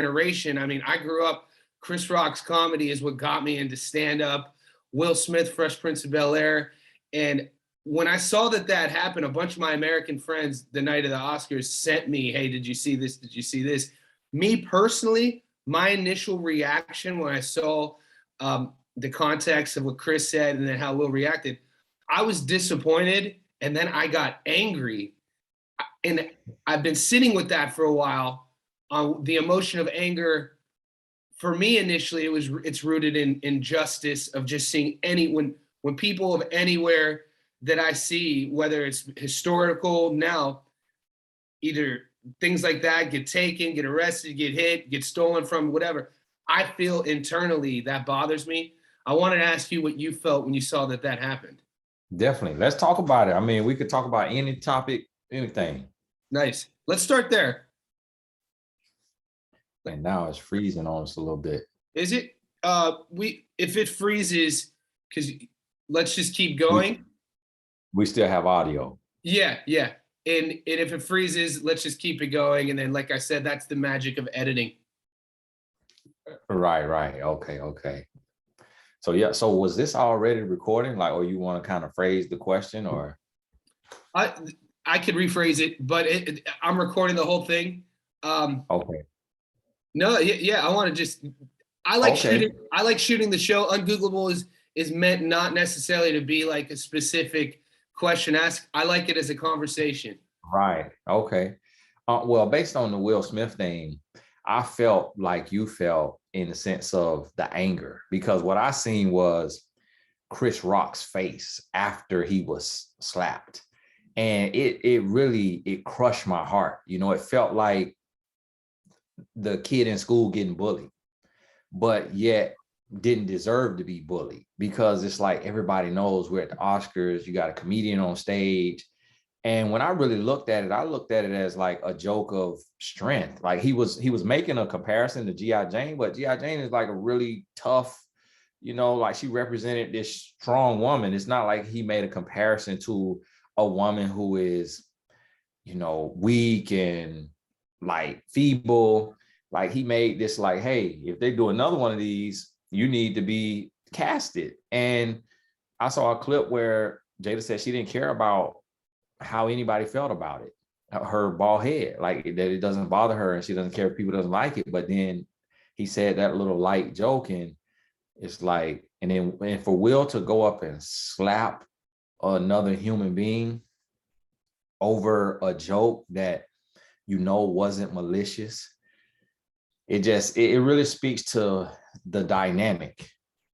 generation. I mean, I grew up, Chris Rock's comedy is what got me into stand-up. Will Smith, Fresh Prince of Bel-Air. And when I saw that happen, a bunch of my American friends the night of the Oscars sent me, hey, did you see this? Did you see this? Me personally, my initial reaction when I saw the context of what Chris said and then how Will reacted, I was disappointed and then I got angry. And I've been sitting with that for a while. The emotion of anger, for me initially, it's rooted in injustice of just seeing when people of anywhere that I see, whether it's historical now, either things like that get taken, get arrested, get hit, get stolen from, whatever. I feel internally that bothers me. I wanted to ask you what you felt when you saw that happened. Definitely. Let's talk about it. I mean, we could talk about any topic, anything. Nice. Let's start there. And now it's freezing on us a little bit. Is it? If it freezes, because let's just keep going. We still have audio. Yeah. And if it freezes, let's just keep it going. And then, like I said, that's the magic of editing. Right. Okay. So yeah, so was this already recording? Like, or you want to kind of phrase the question, or? I could rephrase it, but I'm recording the whole thing. Okay. No, yeah, I want to just. I like shooting. I like shooting the show. Ungoogleable is meant not necessarily to be like a specific question asked. I like it as a conversation. Right. Okay. Well, based on the Will Smith thing, I felt like you felt in the sense of the anger, because what I seen was Chris Rock's face after he was slapped. And it really crushed my heart. You know, it felt like the kid in school getting bullied, but yet didn't deserve to be bullied, because it's like everybody knows we're at the Oscars, you got a comedian on stage. And when I really looked at it, I looked at it as like a joke of strength. Like he was making a comparison to G.I. Jane, but G.I. Jane is like a really tough, you know, like she represented this strong woman. It's not like he made a comparison to a woman who is, you know, weak and like feeble. Like he made this like, hey, if they do another one of these, you need to be casted. And I saw a clip where Jada said she didn't care about how anybody felt about it, her bald head, like that it doesn't bother her and she doesn't care if people doesn't like it. But then he said that little light joke, and it's like, and for Will to go up and slap another human being over a joke that you know wasn't malicious, it really speaks to the dynamic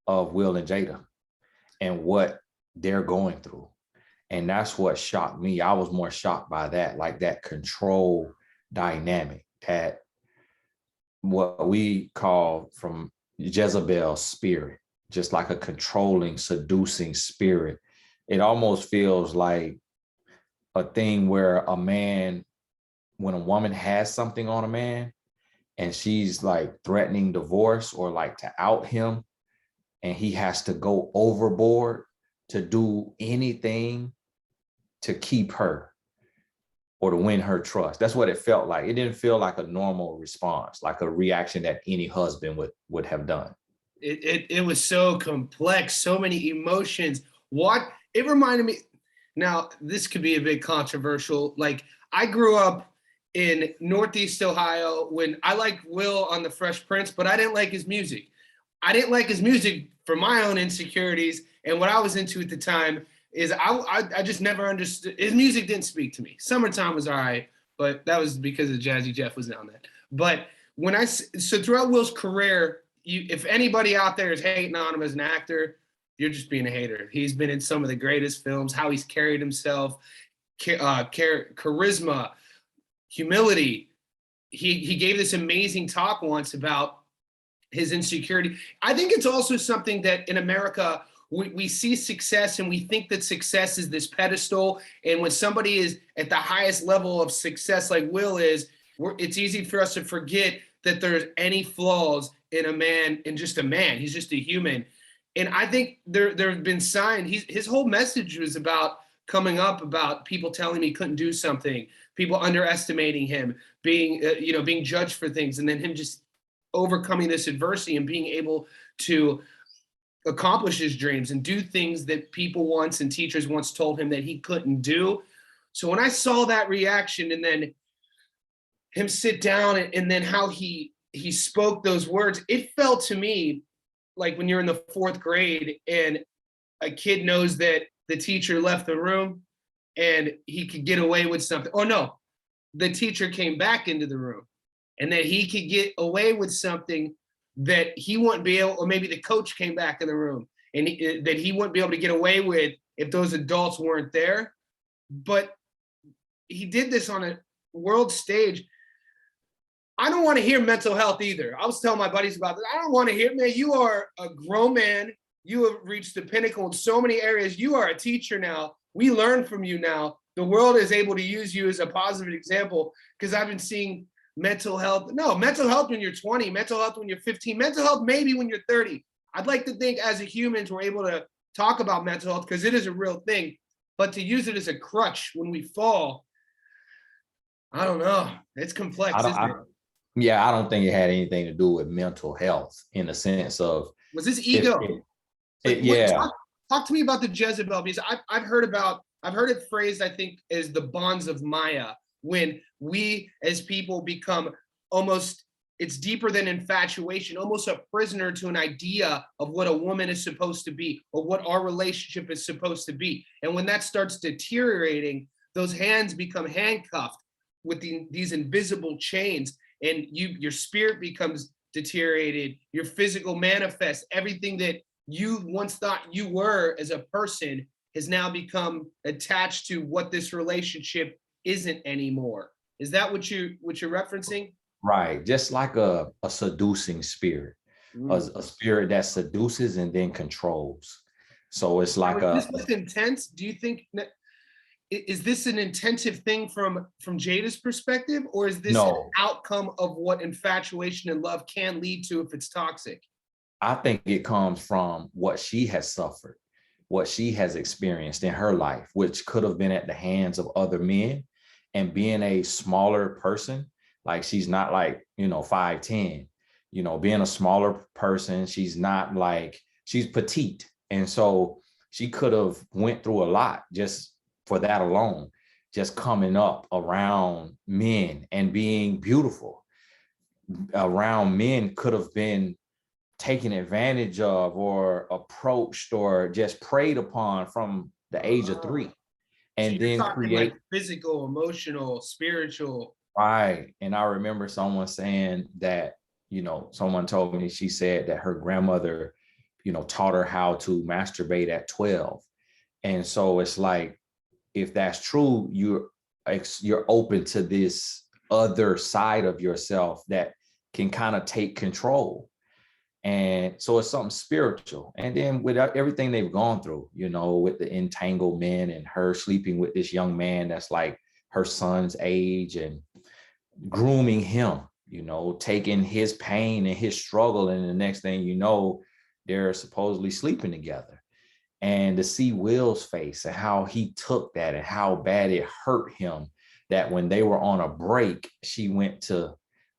of Will and Jada and what they're going through. And that's what shocked me. I was more shocked by that, like that control dynamic, that what we call from Jezebel's spirit, just like a controlling, seducing spirit. It almost feels like a thing where a man, when a woman has something on a man and she's like threatening divorce or like to out him, and he has to go overboard to do anything to keep her or to win her trust. That's what it felt like. It didn't feel like a normal response, like a reaction that any husband would have done. It was so complex, so many emotions. It reminded me, now this could be a bit controversial. Like I grew up in Northeast Ohio when I liked Will on the Fresh Prince, but I didn't like his music. I didn't like his music for my own insecurities. And what I was into at the time is I just never understood. His music didn't speak to me. Summertime was all right, but that was because of Jazzy Jeff was on that. But so throughout Will's career, if anybody out there is hating on him as an actor, you're just being a hater. He's been in some of the greatest films, how he's carried himself, charisma, humility. He gave this amazing talk once about his insecurity. I think it's also something that in America, we see success and we think that success is this pedestal. And when somebody is at the highest level of success like Will is, it's easy for us to forget that there's any flaws in a man, in just a man. He's just a human. And I think there have been signs. His whole message was about coming up, about people telling him he couldn't do something, people underestimating him, being judged for things, and then him just overcoming this adversity and being able to accomplish his dreams and do things that people once and teachers once told him that he couldn't do. So when I saw that reaction and then him sit down and then how he spoke those words, it felt to me like when you're in the 4th grade and a kid knows that the teacher left the room and he could get away with something. Oh no, the teacher came back into the room and that he could get away with something that he wouldn't be able, or maybe the coach came back in the room and that he wouldn't be able to get away with if those adults weren't there. But he did this on a world stage. I don't want to hear mental health either. I was telling my buddies about this. I don't want to hear, man, you are a grown man. You have reached the pinnacle in so many areas. You are a teacher now. We learn from you now. The world is able to use you as a positive example, because I've been seeing mental health. No, mental health when you're 20, mental health when you're 15, mental health maybe when you're 30. I'd like to think as a humans we're able to talk about mental health because it is a real thing, but to use it as a crutch when we fall, I don't know. It's complex, isn't it? Yeah, I don't think it had anything to do with mental health in the sense of. Was this ego? Yeah. Talk to me about the Jezebel, because I've heard it phrased, I think, as the bonds of Maya, when we as people become almost, it's deeper than infatuation, almost a prisoner to an idea of what a woman is supposed to be or what our relationship is supposed to be. And when that starts deteriorating, those hands become handcuffed with these invisible chains, and your spirit becomes deteriorated, your physical manifests, everything that you once thought you were as a person has now become attached to what this relationship isn't anymore. Is that what you're referencing? Right, just like a seducing spirit, a spirit that seduces and then controls. So it's like is this intense? Do you think, is this an intensive thing from Jada's perspective, or is this an outcome of what infatuation and love can lead to if it's toxic? I think it comes from what she has suffered, what she has experienced in her life, which could have been at the hands of other men. And being a smaller person, like she's not like, 5'10", being a smaller person, she's not like, she's petite. And so she could have went through a lot just for that alone, just coming up around men and being beautiful around men could have been taken advantage of or approached or just preyed upon from the age of 3. And so then create like physical, emotional, spiritual. Right. And I remember someone saying that, someone told me, she said that her grandmother, taught her how to masturbate at 12. And so it's like, if that's true, you're open to this other side of yourself that can kind of take control. And so it's something spiritual. And then with everything they've gone through, with the entanglement and her sleeping with this young man that's like her son's age and grooming him, taking his pain and his struggle. And the next thing you know, they're supposedly sleeping together. And to see Will's face and how he took that and how bad it hurt him, that when they were on a break, she went to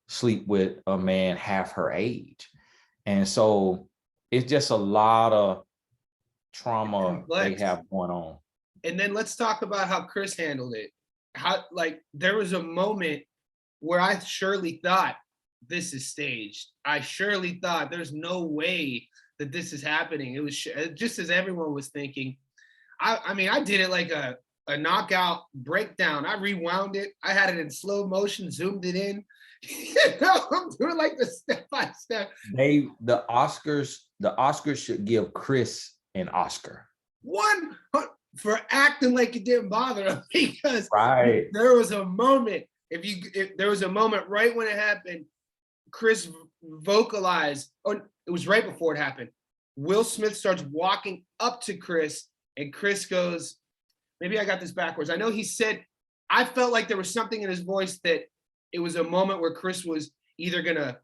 sleep with a man half her age. And so it's just a lot of trauma they have going on. And then let's talk about how Chris handled it. There was a moment where I surely thought this is staged. I surely thought there's no way that this is happening. It was just as everyone was thinking. I mean, I did it like a knockout breakdown. I rewound it. I had it in slow motion, zoomed it in. I'm doing like the step by step. The Oscars should give Chris an Oscar. One for acting like it didn't bother him, because right. There was a moment. If there was a moment right when it happened, Chris vocalized, or it was right before it happened. Will Smith starts walking up to Chris, and Chris goes, maybe I got this backwards. I know he said, I felt like there was something in his voice that it was a moment where Chris was either gonna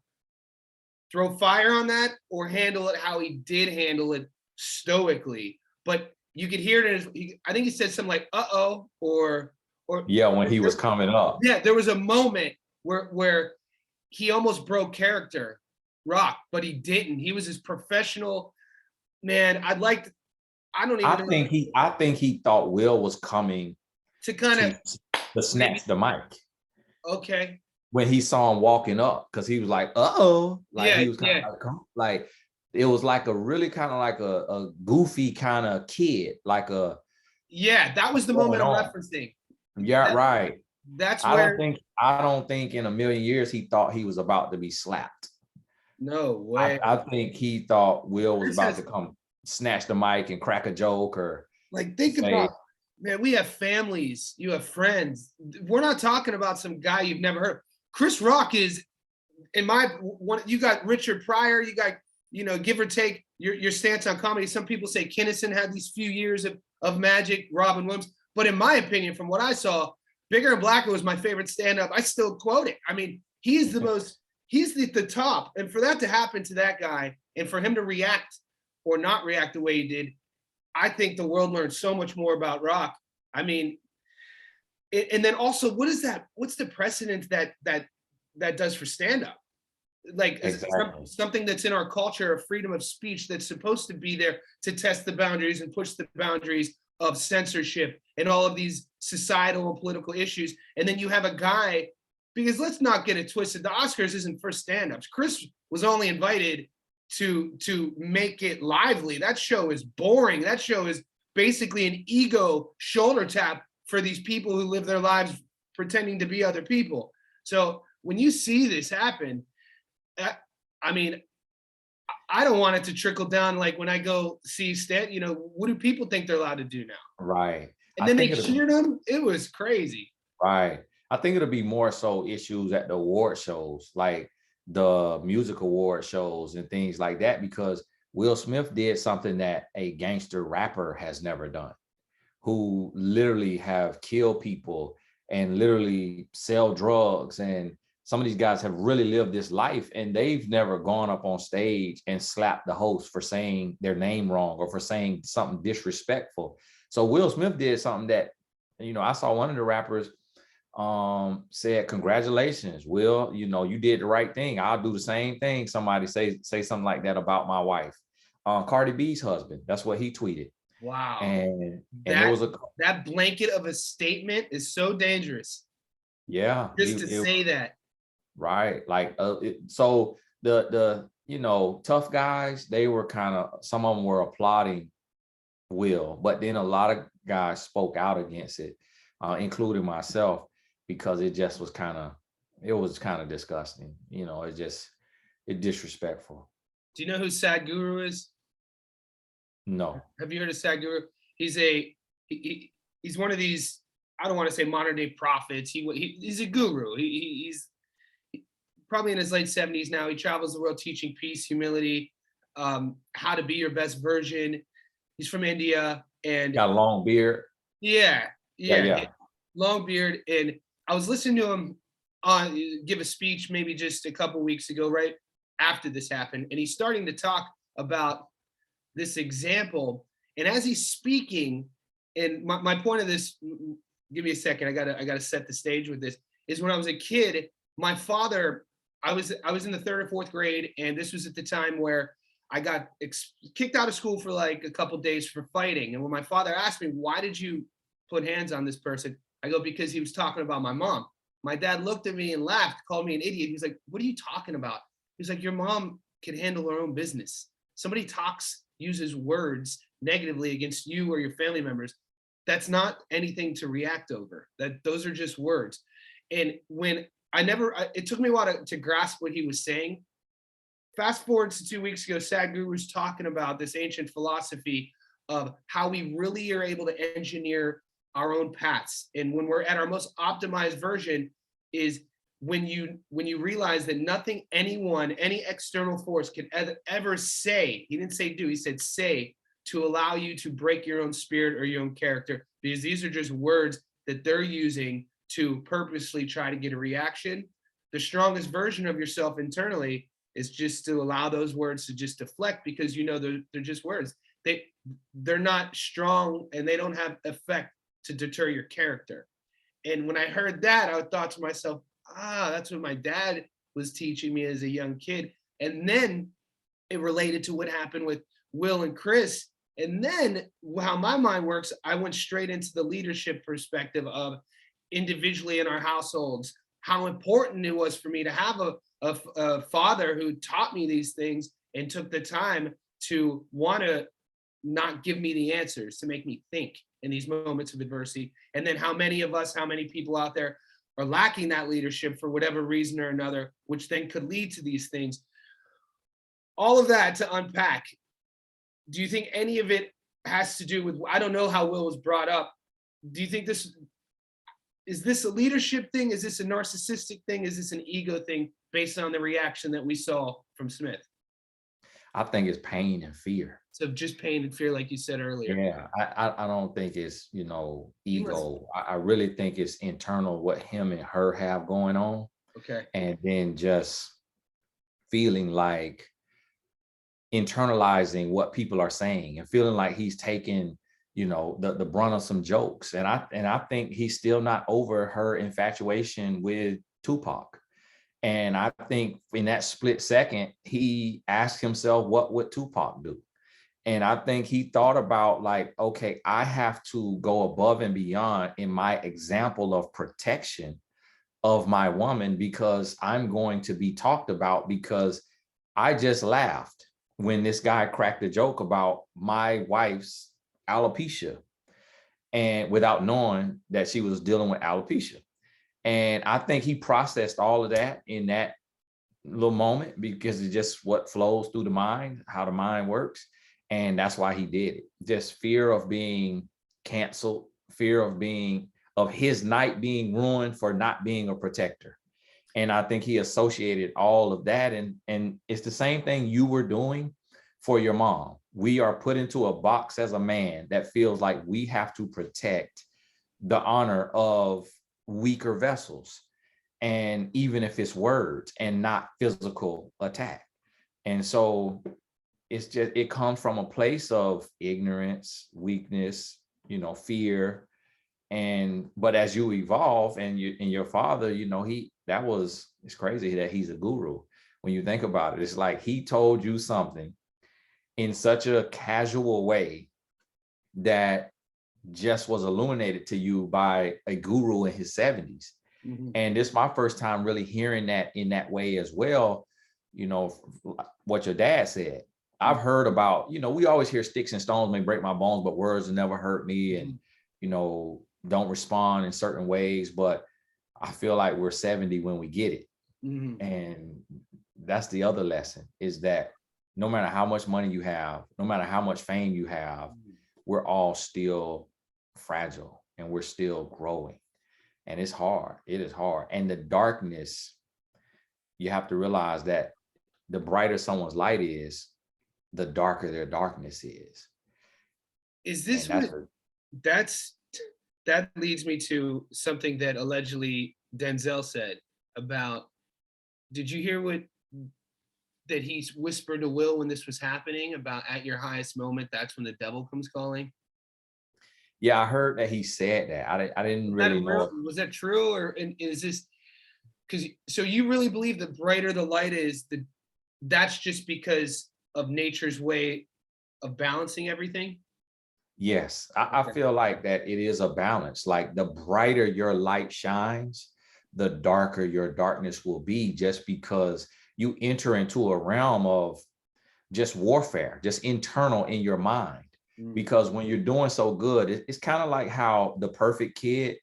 throw fire on that or handle it how he did handle it stoically. But you could hear it I think he said something like, uh-oh, or yeah, when he was coming up. Yeah, there was a moment where he almost broke character. Rock, but he didn't. He was his professional man. I don't even know I think he thought Will was coming to kind to of maybe, snatch the mic okay. when he saw him walking up, because he was like, uh-oh, like Yeah, he was kind yeah. of like, like it was like a really kind of like a goofy kind of kid, like a Yeah, that was the going moment I'm on. referencing. Yeah, That, right. that's where I don't think in a million years he thought he was about to be slapped. no way. I think he thought Will was Chris about has to come snatch the mic and crack a joke or like think say, about man, we have families, you have friends. We're not talking about some guy you've never heard. Chris Rock is in my one. You got Richard Pryor, you got give or take your stance on comedy. Some people say Kinnison had these few years of magic, Robin Williams. But in my opinion, from what I saw, Bigger and Blacker was my favorite stand-up. I still quote it. I mean, he's the top. And for that to happen to that guy and for him to react or not react the way he did, I think the world learned so much more about Rock. I mean, and then also, what is that? What's the precedent that does for stand-up? Like exactly. something that's in our culture of freedom of speech that's supposed to be there to test the boundaries and push the boundaries of censorship and all of these societal and political issues. And then you have a guy, because let's not get it twisted, the Oscars isn't for stand-ups. Chris was only invited to make it lively. That show is boring. That show is basically an ego shoulder tap for these people who live their lives pretending to be other people. So when you see this happen, I mean, I don't want it to trickle down like when I go see what do people think they're allowed to do now? Right. And then they cheered him. It was crazy. Right. I think it'll be more so issues at the award shows, like the music award shows and things like that, because Will Smith did something that a gangster rapper has never done, who literally have killed people and literally sell drugs. And some of these guys have really lived this life, and they've never gone up on stage and slapped the host for saying their name wrong or for saying something disrespectful. So Will Smith did something that, I saw one of the rappers said, congratulations, Will, you did the right thing. I'll do the same thing. Somebody say something like that about my wife. Cardi B's husband, that's what he tweeted. Wow. And there was that blanket of a statement is so dangerous. Yeah. Just to say that. Right. Like, so the tough guys, they were some of them were applauding Will, but then a lot of guys spoke out against it, including myself, because it just was kind of disgusting. It's disrespectful. Do you know who Sadhguru is? No. Have you heard of Sadhguru? He's one of these, I don't want to say modern day prophets. He's a guru. He's probably in his late 70s now. He travels the world teaching peace, humility, how to be your best version. He's from India and got a long beard. Yeah. Long beard. And I was listening to him give a speech maybe just a couple weeks ago, right after this happened. And he's starting to talk about this example. And as he's speaking, and my point of this, give me a second, I gotta set the stage with this, is when I was a kid, my father, I was in the 3rd or 4th grade, and this was at the time where I got kicked out of school for like a couple days for fighting. And when my father asked me, why did you put hands on this person? I go, because he was talking about my mom. My dad looked at me and laughed, called me an idiot. He's like, what are you talking about? He's like, your mom can handle her own business. Somebody uses words negatively against you or your family members. That's not anything to react over. Those are just words. And when it took me a while to grasp what he was saying. Fast forward to 2 weeks ago, Sadhguru's talking about this ancient philosophy of how we really are able to engineer our own paths. And when we're at our most optimized version is when you realize that nothing any external force can ever say, he didn't say do, he said say, to allow you to break your own spirit or your own character, because these are just words that they're using to purposely try to get a reaction. The strongest version of yourself internally is just to allow those words to just deflect, because they're just words. They're not strong and they don't have effect to deter your character. And when I heard that, I thought to myself, that's what my dad was teaching me as a young kid. And then it related to what happened with Will and Chris. And then how my mind works, I went straight into the leadership perspective of individually in our households, how important it was for me to have a father who taught me these things and took the time to want to not give me the answers, to make me think in these moments of adversity. And then how many of us, how many people out there are lacking that leadership for whatever reason or another, which then could lead to these things. All of that to unpack. Do you think any of it has to do with, I don't know how Will was brought up. Do you think this a leadership thing? Is this a narcissistic thing? Is this an ego thing based on the reaction that we saw from Smith? I think it's pain and fear. So just pain and fear, like you said earlier. Yeah, I don't think it's, ego. I really think it's internal, what him and her have going on. Okay. And then just feeling like internalizing what people are saying and feeling like he's taking, the brunt of some jokes. And I think he's still not over her infatuation with Tupac. And I think in that split second, he asked himself, what would Tupac do? And I think he thought about like, okay, I have to go above and beyond in my example of protection of my woman, because I'm going to be talked about, because I just laughed when this guy cracked a joke about my wife's alopecia, and without knowing that she was dealing with alopecia. And I think he processed all of that in that little moment, because it's just what flows through the mind, how the mind works. And that's why he did it. Just fear of being canceled, fear of his night being ruined for not being a protector. And I think he associated all of that. And it's the same thing you were doing for your mom. We are put into a box as a man that feels like we have to protect the honor of weaker vessels. And even if it's words and not physical attack. And so it comes from a place of ignorance, weakness, fear. But as you evolve and your father, it's crazy that he's a guru. When you think about it, it's like he told you something in such a casual way that just was illuminated to you by a guru in his 70s. Mm-hmm. And this is my first time really hearing that in that way as well. What your dad said. I've heard about, we always hear sticks and stones may break my bones, but words will never hurt me. And, don't respond in certain ways. But I feel like we're 70 when we get it. Mm-hmm. And that's the other lesson, is that no matter how much money you have, no matter how much fame you have, we're all still fragile and we're still growing. And it's hard. It is hard. And the darkness, you have to realize that the brighter someone's light is, the darker their darkness is. Is this that leads me to something that allegedly Denzel said about, did you hear that he whispered to Will when this was happening about, at your highest moment, that's when the devil comes calling? Yeah, I heard that he said that. I didn't really know. Was that true? Or is this, so you really believe the brighter the light is, that's just because of nature's way of balancing everything? Yes, I feel like that it is a balance. Like the brighter your light shines, the darker your darkness will be, just because you enter into a realm of just warfare, just internal in your mind. Because when you're doing so good, it's kind of like how the perfect kid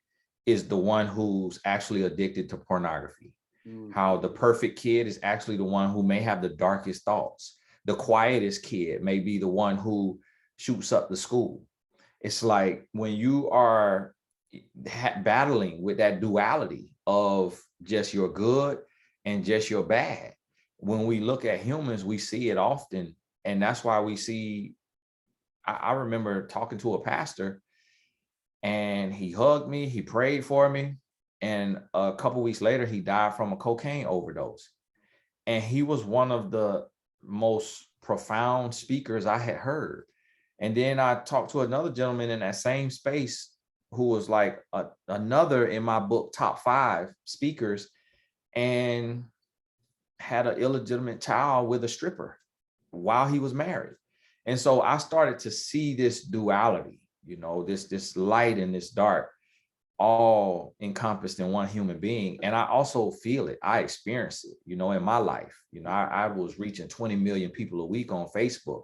is the one who's actually addicted to pornography. How the perfect kid is actually the one who may have the darkest thoughts. The quietest kid may be the one who shoots up the school. It's like when you are battling with that duality of just your good and just your bad. When we look at humans, we see it often. And that's why we see, I remember talking to a pastor, and he hugged me, he prayed for me. And a couple of weeks later, he died from a cocaine overdose. And he was one of the most profound speakers I had heard. And then I talked to another gentleman in that same space who was like another in my book, top 5 speakers. And had an illegitimate child with a stripper while he was married. And so I started to see this duality, you know, this light and this dark, all encompassed in one human being. And I also feel it. I experience it, you know, in my life. You know, I was reaching 20 million people a week on Facebook.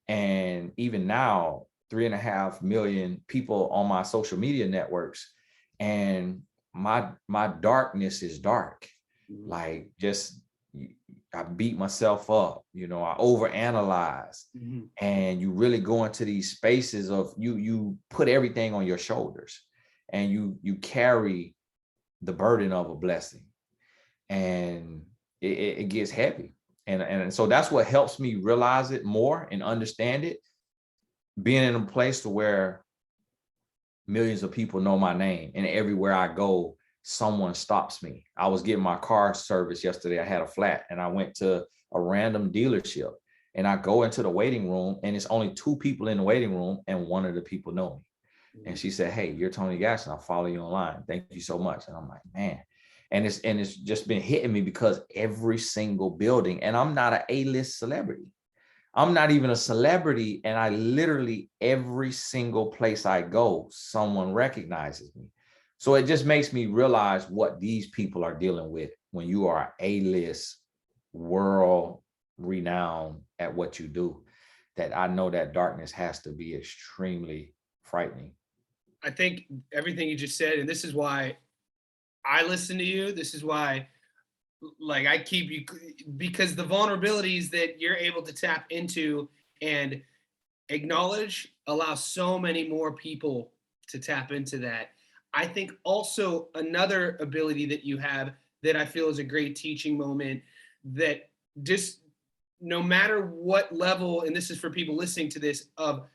And even now, 3.5 million people on my social media networks. And my darkness is dark. Like, just, I beat myself up, you know, I overanalyze. And you really go into these spaces of you put everything on your shoulders, and you carry the burden of a blessing, and it gets heavy. And so that's what helps me realize it more and understand it, being in a place to where millions of people know my name, and everywhere I go, someone stops me. I was getting my car service yesterday. I had a flat, and I went to a random dealership, and I go into the waiting room, and it's only 2 people in the waiting room, and one of the people know me. And she said, "Hey, you're Tony Gaskins. I follow you online. Thank you so much." And I'm like, man. And it's just been hitting me, because every single building, and I'm not an A-list celebrity. I'm not even a celebrity. And I literally, every single place I go, someone recognizes me. So it just makes me realize what these people are dealing with when you are A-list, world renowned at what you do, that I know that darkness has to be extremely frightening. I think everything you just said, and this is why I listen to you. This is why, like, I keep you, because the vulnerabilities that you're able to tap into and acknowledge allow so many more people to tap into that. I think also another ability that you have that I feel is a great teaching moment, that just no matter what level, and this is for people listening to this, of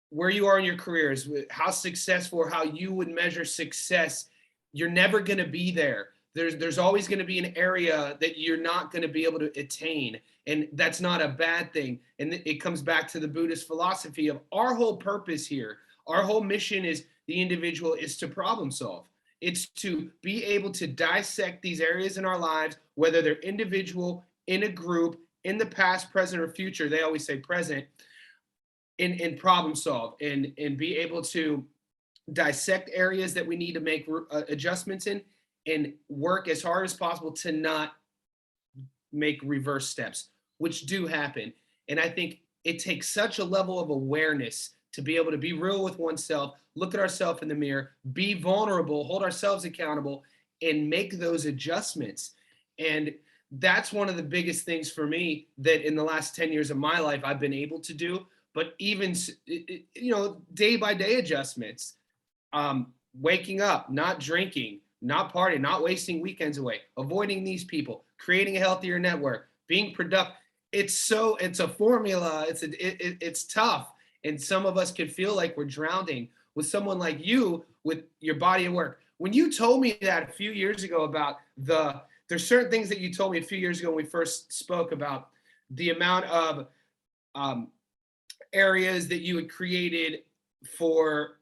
where you are in your careers, how successful or how you would measure success, you're never going to be there. There's always going to be an area that you're not going to be able to attain, and that's not a bad thing. And it comes back to the Buddhist philosophy of our whole purpose here. Our whole mission is the individual is to problem solve. It's to be able to dissect these areas in our lives, whether they're individual, in a group, in the past, present, or future. They always say present. In problem solve and be able to dissect areas that we need to make adjustments in, and work as hard as possible to not make reverse steps, which do happen. And I think it takes such a level of awareness to be able to be real with oneself, look at ourselves in the mirror, be vulnerable, hold ourselves accountable, and make those adjustments. And that's one of the biggest things for me that in the last 10 years of my life I've been able to do. But even, day by day adjustments, waking up, not drinking, not partying, not wasting weekends away, avoiding these people, creating a healthier network, being productive. It's a formula. It's tough. And some of us can feel like we're drowning. With someone like you, with your body of work. When you told me that a few years ago about there's certain things that you told me a few years ago when we first spoke about the amount of areas that you had created for,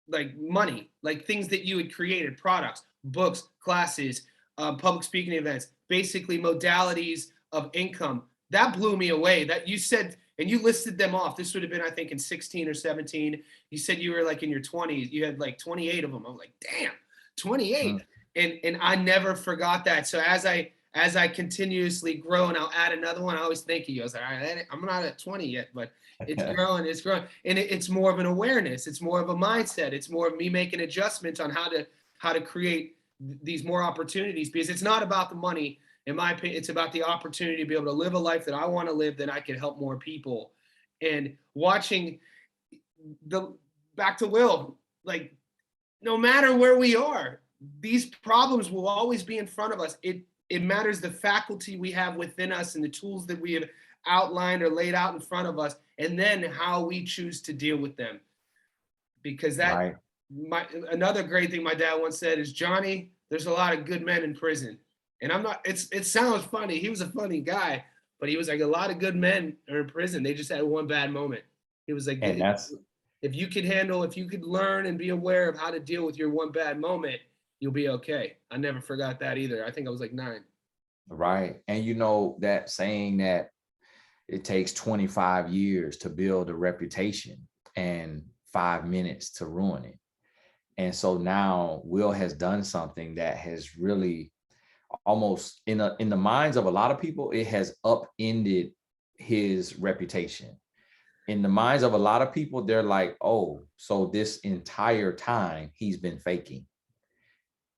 like, money, like things that you had created, products, books, classes, public speaking events, basically modalities of income. That blew me away. That you said, and you listed them off. This would have been, I think, in 16 or 17. You said you were like in your 20s. You had like 28 of them. I'm like, damn, 28. And I never forgot that. So as I continuously grow, and I'll add another one, I always think of you. I was like, all right, I'm not at 20 yet, but it's growing. And it's more of an awareness. It's more of a mindset. It's more of me making adjustments on how to create these more opportunities, because it's not about the money. In my opinion, it's about the opportunity to be able to live a life that I want to live, that I can help more people. And watching back to Will, like, no matter where we are, these problems will always be in front of us. It matters the faculty we have within us and the tools that we have outlined or laid out in front of us, and then how we choose to deal with them. Because another great thing my dad once said is, Johnny, there's a lot of good men in prison. And it sounds funny. He was a funny guy, but he was like, a lot of good men are in prison. They just had one bad moment. He was like, And that's, if you could learn and be aware of how to deal with your one bad moment, you'll be okay. I never forgot that either. I think I was like 9. Right. And you know, that saying that it takes 25 years to build a reputation and 5 minutes to ruin it. And so now Will has done something that has really almost in the minds of a lot of people, it has upended his reputation. In the minds of a lot of people, they're like, oh, so this entire time he's been faking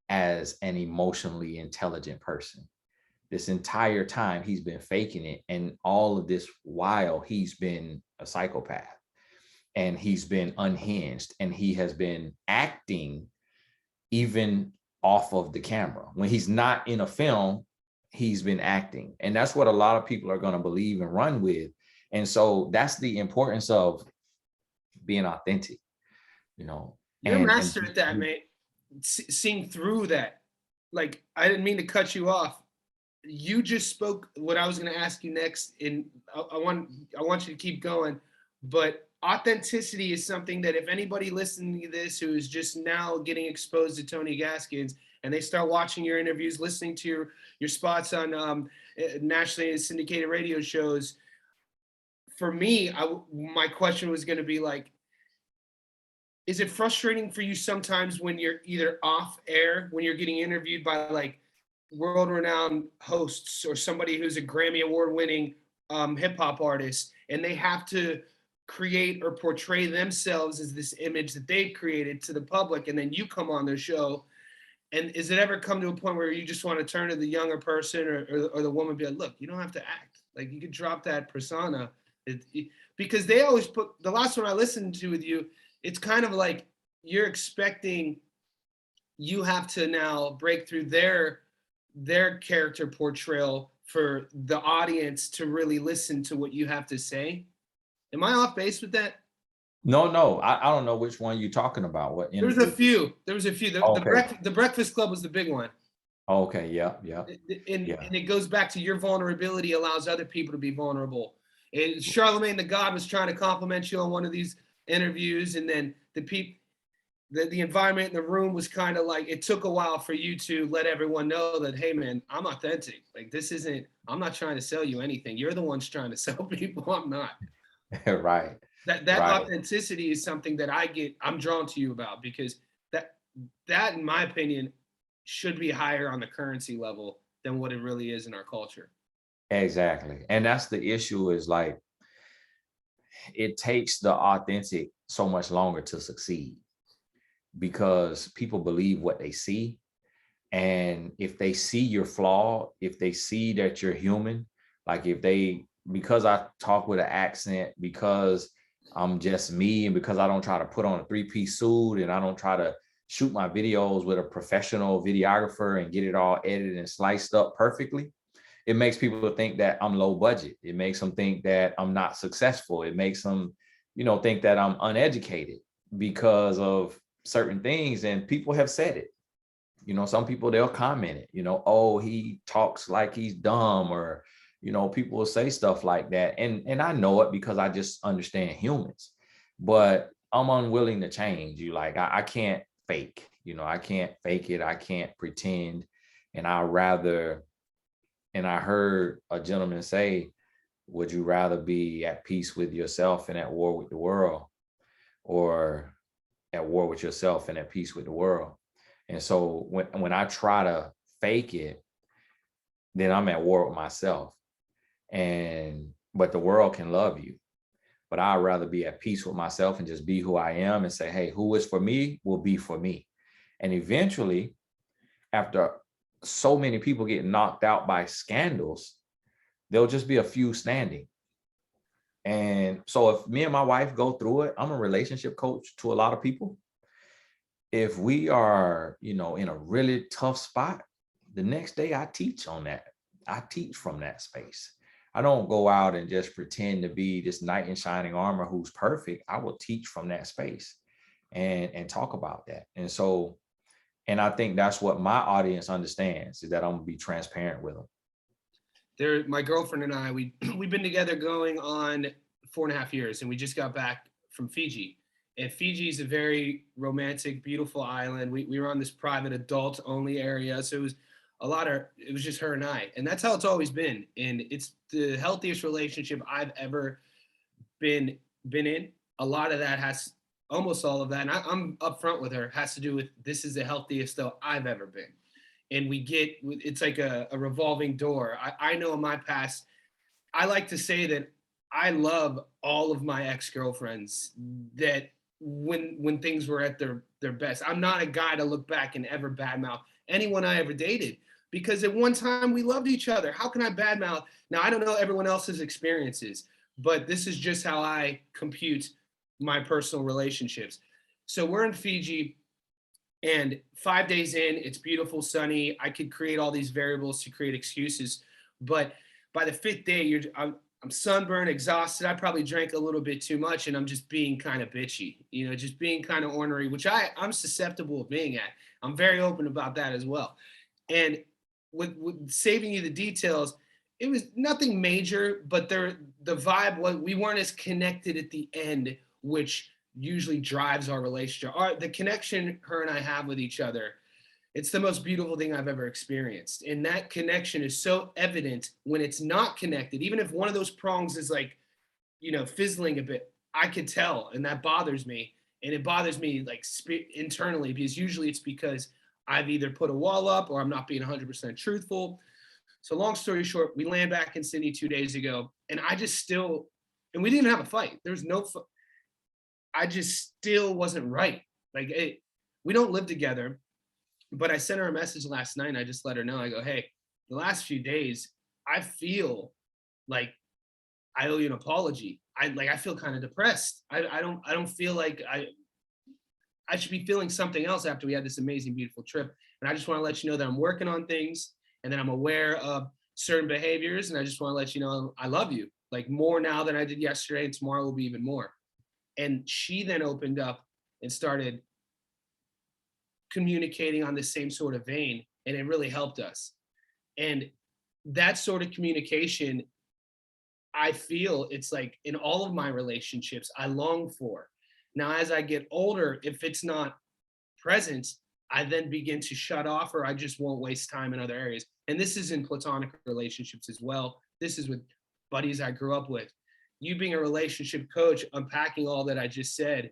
as an emotionally intelligent person. This entire time he's been faking it. And all of this while he's been a psychopath and he's been unhinged and he has been acting even off of the camera. When he's not in a film, he's been acting. And that's what a lot of people are going to believe and run with. And so that's the importance of being authentic, you know. You're a And master at that, mate. Seeing through that. Like, I didn't mean to cut you off. You just spoke what I was going to ask you next, and I want you to keep going. But authenticity is something that if anybody listening to this who is just now getting exposed to Tony Gaskins and they start watching your interviews, listening to your spots on nationally syndicated radio shows, for me, my question was going to be like, is it frustrating for you sometimes when you're either off air, when you're getting interviewed by like world-renowned hosts or somebody who's a Grammy award-winning hip-hop artist, and they have to create or portray themselves as this image that they've created to the public, and then you come on their show, and is it ever come to a point where you just want to turn to the younger person or the woman and be like, look, you don't have to act. Like, you could drop that persona. Because they always put, the last one I listened to with you, it's kind of like you're expecting you have to now break through their character portrayal for the audience to really listen to what you have to say. Am I off base with that? no, I don't know which one you're talking about. What There was a interview? few. The Breakfast Club was the big one. Okay, yeah. And it goes back to your vulnerability allows other people to be vulnerable. And Charlemagne the God was trying to compliment you on one of these interviews, and then the environment in the room was kind of like, it took a while for you to let everyone know that, hey man, I'm authentic. Like, I'm not trying to sell you anything. You're the ones trying to sell people. I'm not. Right. That Right. authenticity is something that I'm drawn to you about, because that in my opinion should be higher on the currency level than what it really is in our culture. Exactly. And that's the issue, is like, it takes the authentic so much longer to succeed because people believe what they see. And if they see your flaw, if they see that you're human, like because I talk with an accent, because I'm just me, and because I don't try to put on a 3-piece suit, and I don't try to shoot my videos with a professional videographer and get it all edited and sliced up perfectly, it makes people think that I'm low budget. It makes them think that I'm not successful. It makes them, think that I'm uneducated because of certain things. And people have said it. Some people, they'll comment it, oh, he talks like he's dumb, or, people will say stuff like that. And I know it because I just understand humans, but I'm unwilling to change. I can't fake, I can't fake it. I can't pretend. And I heard a gentleman say, would you rather be at peace with yourself and at war with the world, or at war with yourself and at peace with the world? And so when I try to fake it, then I'm at war with myself. But the world can love you. But I'd rather be at peace with myself and just be who I am and say, hey, who is for me will be for me. And eventually, after so many people get knocked out by scandals, there'll just be a few standing. And so if me and my wife go through it, I'm a relationship coach to a lot of people. If we are, in a really tough spot, the next day I teach on that. I teach from that space. I don't go out and just pretend to be this knight in shining armor who's perfect. I will teach from that space and talk about that. And I think that's what my audience understands, is that I'm gonna be transparent with them. My girlfriend and I, we've been together going on 4.5 years, and we just got back from Fiji. And Fiji is a very romantic, beautiful island. We were on this private adult only area. So it was it was just her and I. And that's how it's always been. And it's the healthiest relationship I've ever been in. A lot of that almost all of that, and I'm upfront with her, has to do with this is the healthiest though I've ever been. And it's like a revolving door. I know in my past, I like to say that I love all of my ex-girlfriends that when things were at their best. I'm not a guy to look back and ever badmouth anyone I ever dated, because at one time we loved each other. How can I badmouth? Now, I don't know everyone else's experiences, but this is just how I compute my personal relationships. So we're in Fiji, and 5 days in, it's beautiful, sunny. I could create all these variables to create excuses, but by the fifth day, I'm sunburned, exhausted. I probably drank a little bit too much, and I'm just being kind of bitchy, just being kind of ornery, which I'm susceptible of being at. I'm very open about that as well. And with saving you the details, it was nothing major, but the vibe was we weren't as connected at the end, which usually drives our relationship. The connection her and I have with each other, it's the most beautiful thing I've ever experienced. And that connection is so evident when it's not connected. Even if one of those prongs is like, fizzling a bit, I could tell, and that bothers me. And it bothers me like internally, because usually it's because I've either put a wall up or I'm not being 100% truthful. So long story short, we land back in Sydney 2 days ago, and and we didn't have a fight. There's no, I just still wasn't right. Like we don't live together, but I sent her a message last night, and I just let her know. I go, hey, the last few days, I feel like I owe you an apology. I feel kind of depressed. I don't feel like I should be feeling something else after we had this amazing, beautiful trip. And I just want to let you know that I'm working on things, and that I'm aware of certain behaviors. And I just want to let you know I love you, like more now than I did yesterday, and tomorrow will be even more. And she then opened up and started communicating on the same sort of vein, and it really helped us. And that sort of communication, I feel it's like in all of my relationships, I long for. Now, as I get older, if it's not present, I then begin to shut off, or I just won't waste time in other areas. And this is in platonic relationships as well. This is with buddies I grew up with. You being a relationship coach, unpacking all that I just said,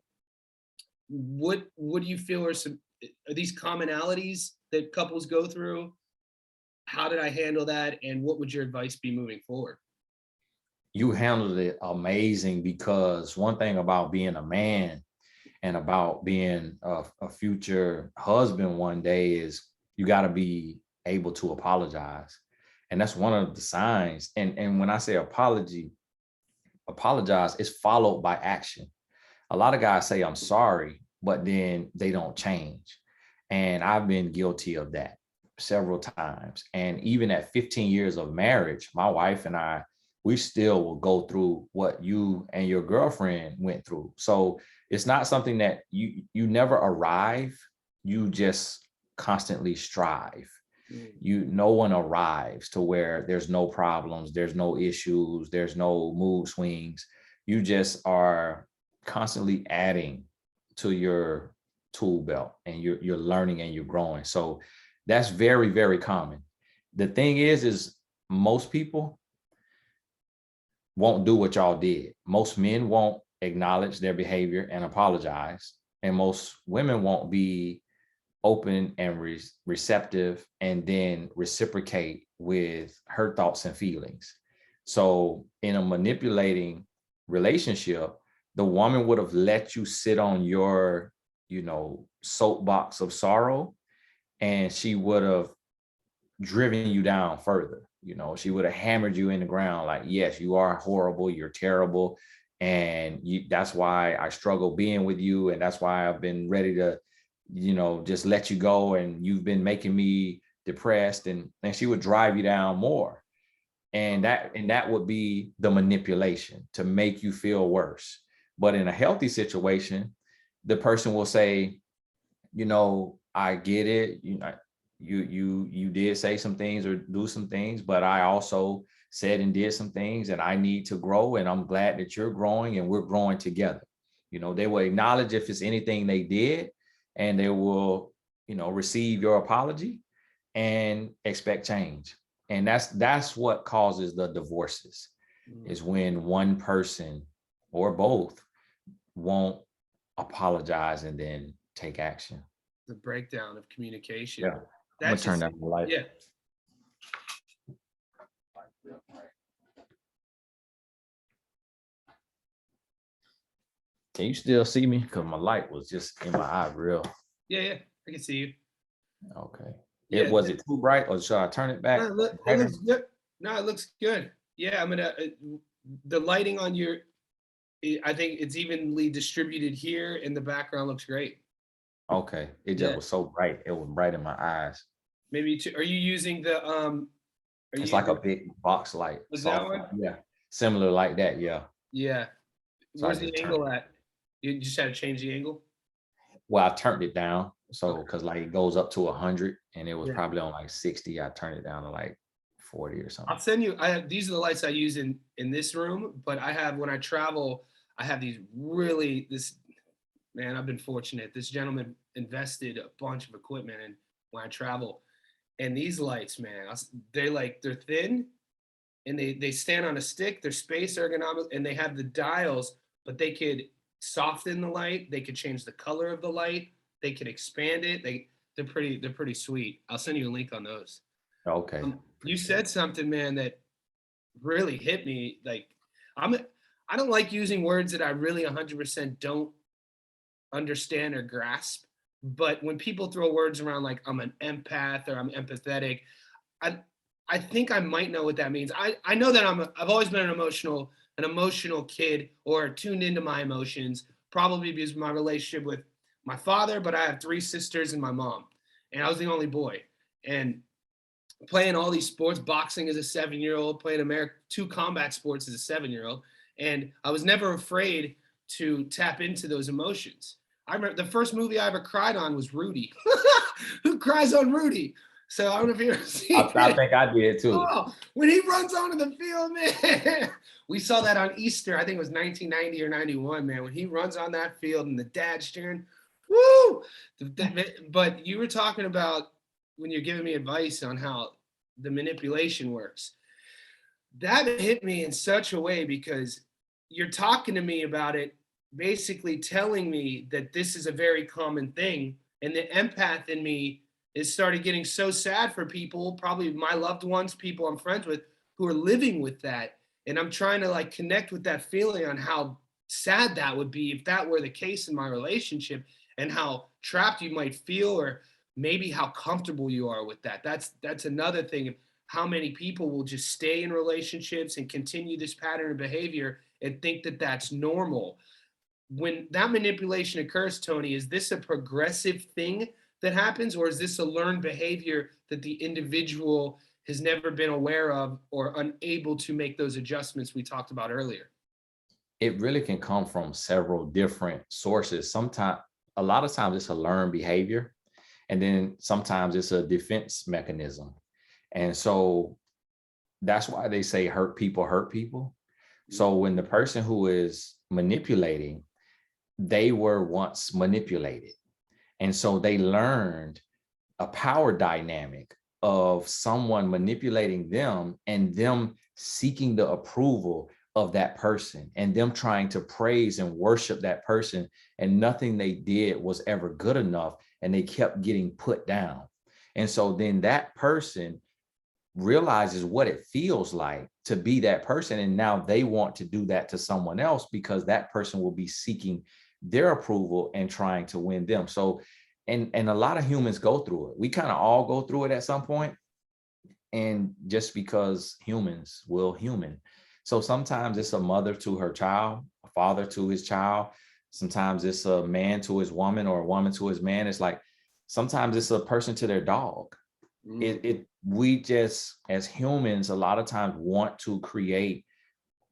what do you feel are these commonalities that couples go through? How did I handle that? And what would your advice be moving forward? You handled it amazing, because one thing about being a man and about being a future husband one day is you got to be able to apologize. And that's one of the signs. And when I say apologize, is followed by action. A lot of guys say, I'm sorry, but then they don't change. And I've been guilty of that several times. And even at 15 years of marriage, my wife and I, we still will go through what you and your girlfriend went through. So it's not something that you never arrive. You just constantly strive. No one arrives to where there's no problems, there's no issues, there's no mood swings. You just are constantly adding to your tool belt, and you're learning and you're growing. So that's very, very common. The thing is most people won't do what y'all did. Most men won't acknowledge their behavior and apologize. And most women won't be open and receptive and then reciprocate with her thoughts and feelings. So in a manipulating relationship, the woman would have let you sit on your, soapbox of sorrow, and she would have driven you down further. She would have hammered you in the ground like, yes, you are horrible, you're terrible. And that's why I struggle being with you. And that's why I've been ready to, just let you go. And you've been making me depressed. And she would drive you down more. And that would be the manipulation to make you feel worse. But in a healthy situation, the person will say, I get it. You did say some things or do some things, but I also said and did some things, and I need to grow, and I'm glad that you're growing and we're growing together. They will acknowledge if it's anything they did, and they will, receive your apology. and expect change. And that's what causes the divorces, is when one person or both won't apologize and then take action. The breakdown of communication. Yeah. I'm gonna That's turn just, down the light. yeah. Can you still see me? Because my light was just in my eye real. Yeah, I can see you. Okay. Yeah. Was it too bright, or should I turn it back? No, it looks good. No, it looks good. Yeah, I'm gonna, the lighting on your, I think it's evenly distributed here, and the background looks great. Okay. It just was so bright. It was bright in my eyes. Maybe are you using the It's like a big box light. Was that one? Yeah. Similar like that. Yeah. Yeah. So I Where's the just angle at? You just had to change the angle? Well, I turned it down. So, because like it goes up to 100 and it was probably on like 60. I turned it down to like 40 or something. I'll send you, these are the lights I use in this room, but I have, when I travel, I have these really, man, I've been fortunate. This gentleman invested a bunch of equipment in when I travel. And these lights, man, they're thin and they stand on a stick, they're space ergonomic, and they have the dials, but they could soften the light, they could change the color of the light, they could expand it. They're pretty sweet. I'll send you a link on those. Okay. You said something, man, that really hit me. Like, I don't like using words that I really 100% don't understand or grasp. But when people throw words around like I'm an empath or I'm empathetic, I think I might know what that means. I know that I've always been an emotional kid, or tuned into my emotions, probably because of my relationship with my father, but I have 3 sisters and my mom, and I was the only boy. And playing all these sports, boxing as a 7-year-old, playing 2 combat sports as a 7-year-old, and I was never afraid to tap into those emotions. I remember the first movie I ever cried on was Rudy. Who cries on Rudy? So I don't know if you ever seen it. I think I did too. Oh, when he runs onto the field, man. We saw that on Easter. I think it was 1990 or 91, man. When he runs on that field and the dad's cheering, woo! But you were talking about when you're giving me advice on how the manipulation works. That hit me in such a way, because you're talking to me about it, basically telling me that this is a very common thing. And the empath in me is started getting so sad for people, probably my loved ones, people I'm friends with, who are living with that. And I'm trying to like connect with that feeling on how sad that would be if that were the case in my relationship, and how trapped you might feel, or maybe how comfortable you are with that. That's another thing. How many people will just stay in relationships and continue this pattern of behavior and think that that's normal. When that manipulation occurs, Tony, is this a progressive thing that happens, or is this a learned behavior that the individual has never been aware of or unable to make those adjustments we talked about earlier? It really can come from several different sources. Sometimes, a lot of times it's a learned behavior, and then sometimes it's a defense mechanism. And so that's why they say hurt people hurt people. So when the person who is manipulating, they were once manipulated. And so they learned a power dynamic of someone manipulating them and them seeking the approval of that person and them trying to praise and worship that person. And nothing they did was ever good enough. And they kept getting put down. And so then that person realizes what it feels like to be that person. And now they want to do that to someone else, because that person will be seeking their approval and trying to win them. So, and a lot of humans go through it. We kind of all go through it at some point. And just because humans will human. So sometimes it's a mother to her child, a father to his child. Sometimes it's a man to his woman, or a woman to his man. It's like, sometimes it's a person to their dog. We just, as humans, a lot of times want to create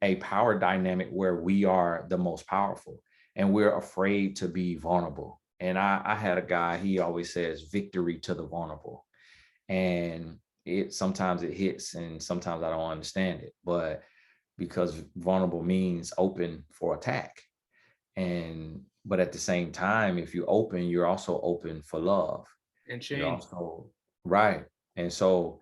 a power dynamic where we are the most powerful, and we're afraid to be vulnerable. And I had a guy, he always says victory to the vulnerable. And sometimes it hits, and sometimes I don't understand it, but because vulnerable means open for attack. But at the same time, if you open, you're also open for love. And You're change. also right. And so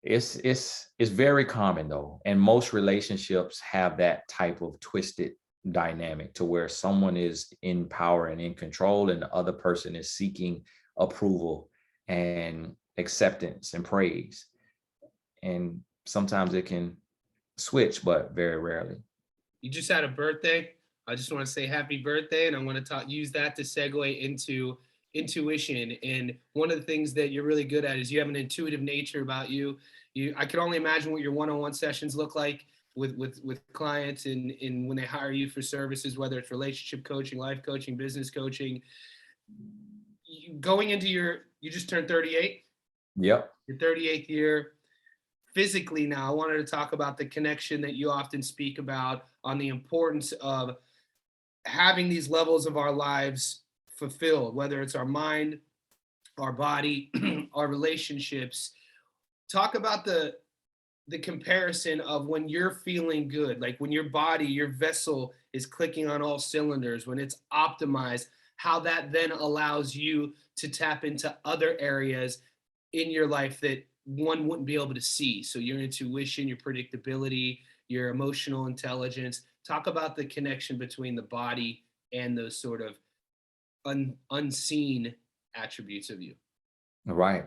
it's very common though. And most relationships have that type of twisted dynamic to where someone is in power and in control and the other person is seeking approval and acceptance and praise. And sometimes it can switch, but very rarely. You just had a birthday. I just want to say happy birthday, and I want to use that to segue into intuition. And one of the things that you're really good at is you have an intuitive nature about you. I can only imagine what your one-on-one sessions look like with clients and when they hire you for services, whether it's relationship coaching, life coaching, business coaching. Going into you just turned 38. Yep. Your 38th year. Physically now, I wanted to talk about the connection that you often speak about on the importance of having these levels of our lives fulfilled, whether it's our mind, our body, our relationships. Talk about the comparison of when you're feeling good, like when your body, your vessel is clicking on all cylinders, when it's optimized, how that then allows you to tap into other areas in your life that one wouldn't be able to see. So your intuition, your predictability, your emotional intelligence. Talk about the connection between the body and those sort of unseen attributes of you. Right.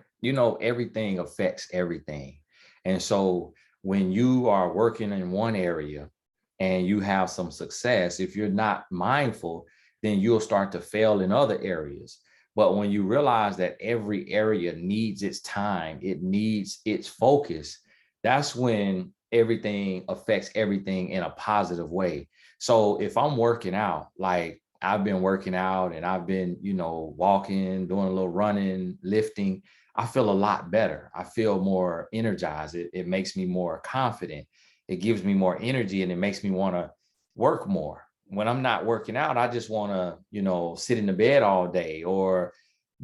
Everything affects everything. And so when you are working in one area and you have some success, if you're not mindful, then you'll start to fail in other areas. But when you realize that every area needs its time, it needs its focus, that's when everything affects everything in a positive way. So if I'm working out, like I've been working out and I've been, walking, doing a little running, lifting, I feel a lot better. I feel more energized. It makes me more confident. It gives me more energy and it makes me want to work more. When I'm not working out, I just want to, sit in the bed all day or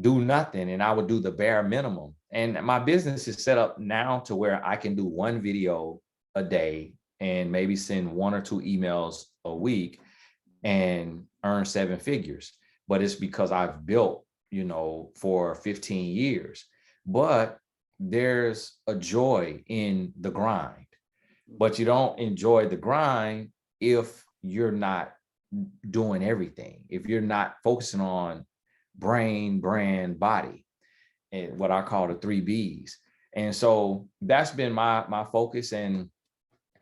do nothing. And I would do the bare minimum. And my business is set up now to where I can do one video a day and maybe send one or two emails a week and earn seven figures. But it's because I've built, for 15 years. But there's a joy in the grind. But you don't enjoy the grind if you're not doing everything, if you're not focusing on brain, brand, body, and what I call the 3 B's. And so that's been my focus. And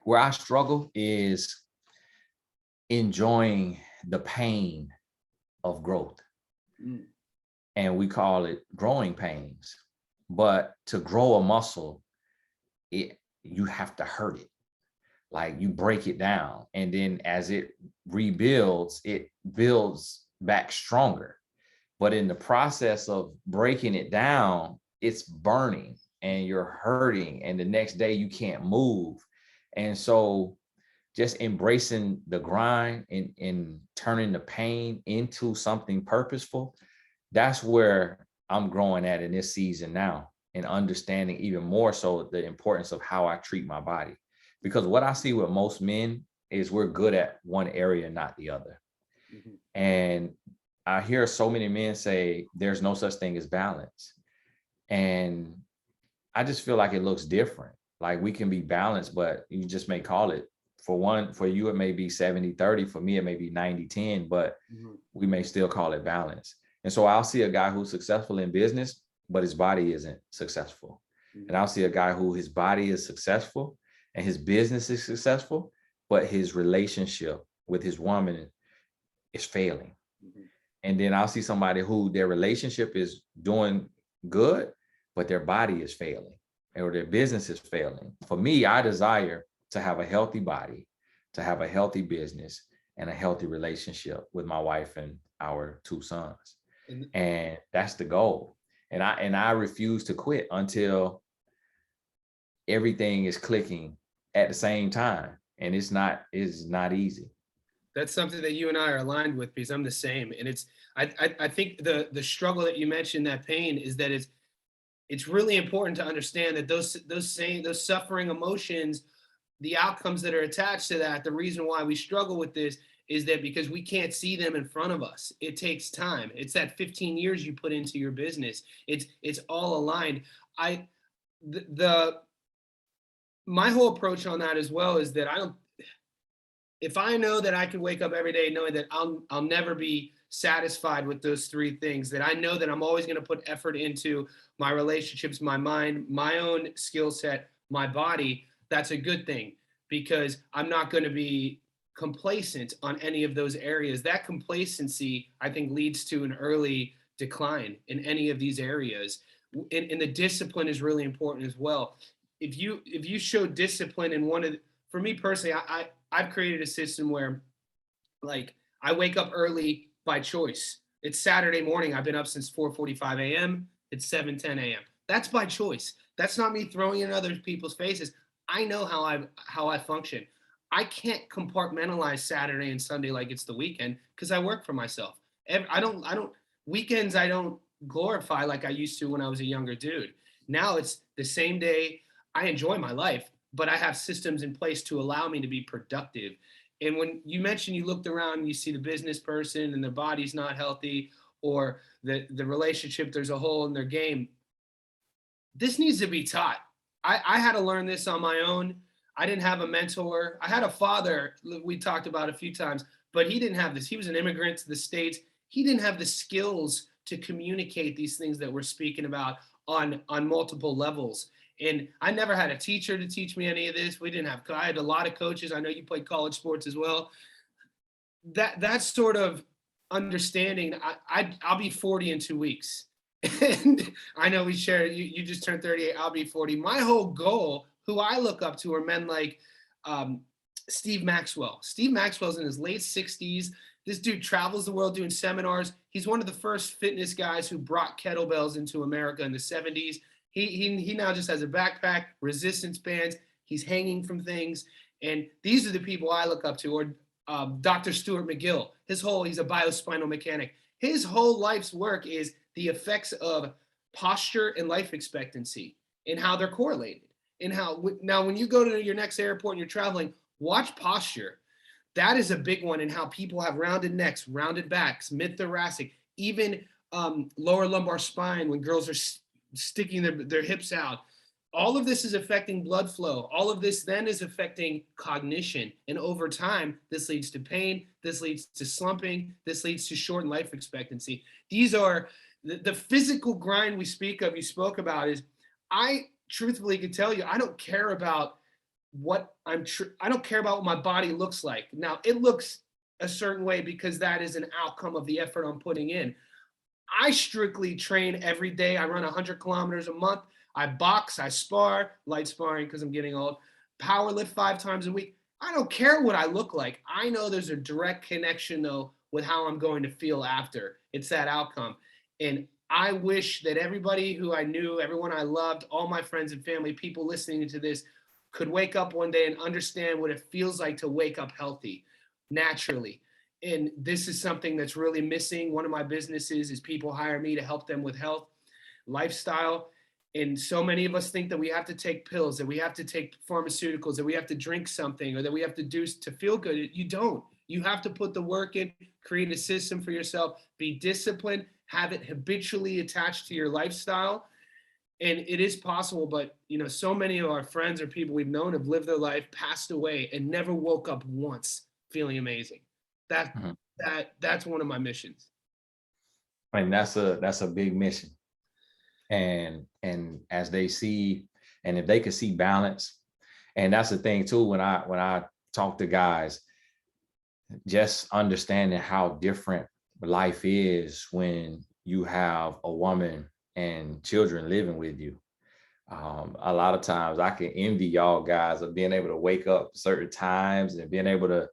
where I struggle is enjoying the pain of growth. Mm. And we call it growing pains. But to grow a muscle, you have to hurt it. Like you break it down. And then as it rebuilds, it builds back stronger. But in the process of breaking it down, it's burning and you're hurting. And the next day you can't move. And so just embracing the grind and turning the pain into something purposeful, that's where I'm growing at in this season now and understanding even more so the importance of how I treat my body. Because what I see with most men is we're good at one area, not the other. Mm-hmm. And I hear so many men say there's no such thing as balance. And I just feel like it looks different. Like we can be balanced, but you just may call it for you, it may be 70-30. For me, it may be 90-10, but we may still call it balance. And so I'll see a guy who's successful in business, but his body isn't successful. And I'll see a guy who his body is successful and his business is successful, but his relationship with his woman is failing. And then I'll see somebody who their relationship is doing good, but their body is failing or their business is failing. For me, I desire to have a healthy body, to have a healthy business and a healthy relationship with my wife and our 2 sons. And that's the goal. And I refuse to quit until everything is clicking at the same time. And it's not easy. That's something that you and I are aligned with because I'm the same. And I think the struggle that you mentioned, that pain, is that it's really important to understand that those suffering emotions, the outcomes that are attached to that, the reason why we struggle with this is that because we can't see them in front of us. It takes time. It's that 15 years you put into your business. It's all aligned. my whole approach on that as well is that if I know that I can wake up every day knowing that I'll never be satisfied with those three things, that I know that I'm always going to put effort into my relationships, my mind, my own skill set, my body, that's a good thing, because I'm not going to be complacent on any of those areas. That complacency, I think, leads to an early decline in any of these areas. And the discipline is really important as well. If you show discipline in for me personally, I've created a system where, like, I wake up early by choice. It's Saturday morning. I've been up since 4:45 a.m. It's 7:10 a.m. That's by choice. That's not me throwing it in other people's faces. I know how I function. I can't compartmentalize Saturday and Sunday like it's the weekend, because I work for myself. I don't weekends I don't glorify like I used to when I was a younger dude. Now it's the same day. I enjoy my life, but I have systems in place to allow me to be productive. And when you mentioned you looked around and you see the business person and their body's not healthy, or the relationship, there's a hole in their game, this needs to be taught. I had to learn this on my own. I didn't have a mentor. I had a father we talked about a few times, but he didn't have this. He was an immigrant to the States. He didn't have the skills to communicate these things that we're speaking about on multiple levels. And I never had a teacher to teach me any of this. I had a lot of coaches. I know you played college sports as well. That sort of understanding, I'll be 40 in 2 weeks. And I know we share, you just turned 38, I'll be 40. My whole goal, who I look up to, are men like Steve Maxwell. Steve Maxwell's in his late 60s. This dude travels the world doing seminars. He's one of the first fitness guys who brought kettlebells into America in the 70s. He now just has a backpack, resistance bands. He's hanging from things. And these are the people I look up to. Or Dr. Stuart McGill. He's a biospinal mechanic. His whole life's work is the effects of posture and life expectancy and how they're correlated. And now when you go to your next airport and you're traveling, watch posture. That is a big one in how people have rounded necks, rounded backs, mid-thoracic, even lower lumbar spine when girls are sticking their hips out. All of this is affecting blood flow. All of this then is affecting cognition. And over time, this leads to pain. This leads to slumping. This leads to shortened life expectancy. These are the physical grind you spoke about is, I truthfully can tell you, I don't care about I don't care about what my body looks like. Now, it looks a certain way because that is an outcome of the effort I'm putting in. I strictly train every day. I run 100 kilometers a month. I box, I spar, light sparring because I'm getting old, power lift 5 times a week. I don't care what I look like. I know there's a direct connection, though, with how I'm going to feel after. It's that outcome. And I wish that everybody who I knew, everyone I loved, all my friends and family, people listening to this, could wake up one day and understand what it feels like to wake up healthy, naturally. And this is something that's really missing. One of my businesses is people hire me to help them with health, lifestyle. And so many of us think that we have to take pills, that we have to take pharmaceuticals, that we have to drink something, or that we have to do to feel good. You don't. You have to put the work in, create a system for yourself, be disciplined, have it habitually attached to your lifestyle. And it is possible, but so many of our friends or people we've known have lived their life, passed away, and never woke up once feeling amazing. That's one of my missions. And that's a big mission. And as they see, and if they could see balance, and that's the thing too, when I talk to guys, just understanding how different life is when you have a woman and children living with you. A lot of times I can envy y'all guys of being able to wake up certain times and being able to,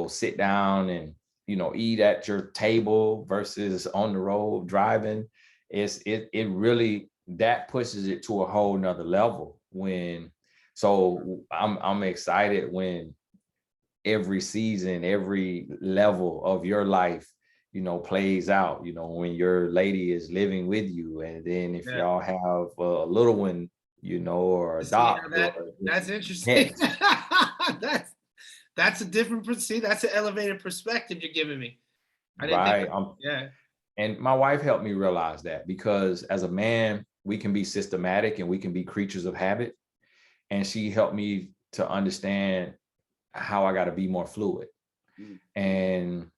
sit down and, eat at your table versus on the road driving. It really, that pushes it to a whole nother level. So I'm excited when every season, every level of your life, plays out, when your lady is living with you. And then if y'all have a little one, or a doctor. That's interesting. That's a different, that's an elevated perspective you're giving me. I didn't think. And my wife helped me realize that, because as a man, we can be systematic and we can be creatures of habit. And she helped me to understand how I got to be more fluid. And